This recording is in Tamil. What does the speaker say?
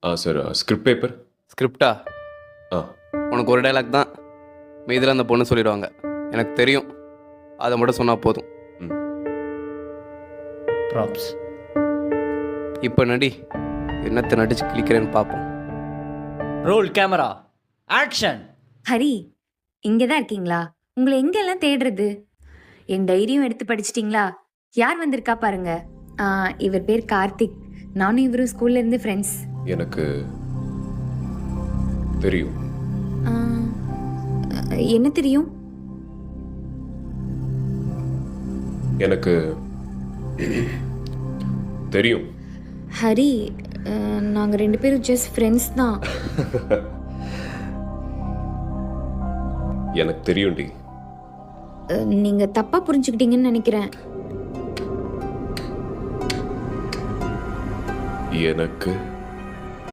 Sir script paper. ஸ்கிரிப்டா? ஆ உனக்கு ஒரு டைலாக் தான், மீதில் அந்த பொண்ணு சொல்லிடுவாங்க. எனக்கு தெரியும், அதை மட்டும் சொன்னால் போதும். ம் ப்ராப்ஸ். இப்போ நடி, என்னத்தை நடிச்சு கிளிக்கிறேன்னு பார்ப்போம். Role camera action. ஹரி, இங்கே தான் இருக்கீங்களா? உங்களை எங்கெல்லாம் தேடுறது? என் டைரியும் எடுத்து படிச்சிட்டிங்களா? யார் வந்திருக்கா பாருங்க. இவர் பேர் கார்த்திக். நானும் இவரும் ஸ்கூல்ல இருந்து ஃப்ரெண்ட்ஸ். எனக்கு தெரியும். என்ன தெரியும்? எனக்கு தெரியும். ஹரி, நாங்கள் 2 பேரும் ஜஸ்ட் ஃப்ரெண்ட்ஸ் தான். எனக்கு தெரியும்டி. நீங்கள் தப்பாக புரிஞ்சுக்கிட்டீங்கன்னு நினைக்கிறேன். எனக்கு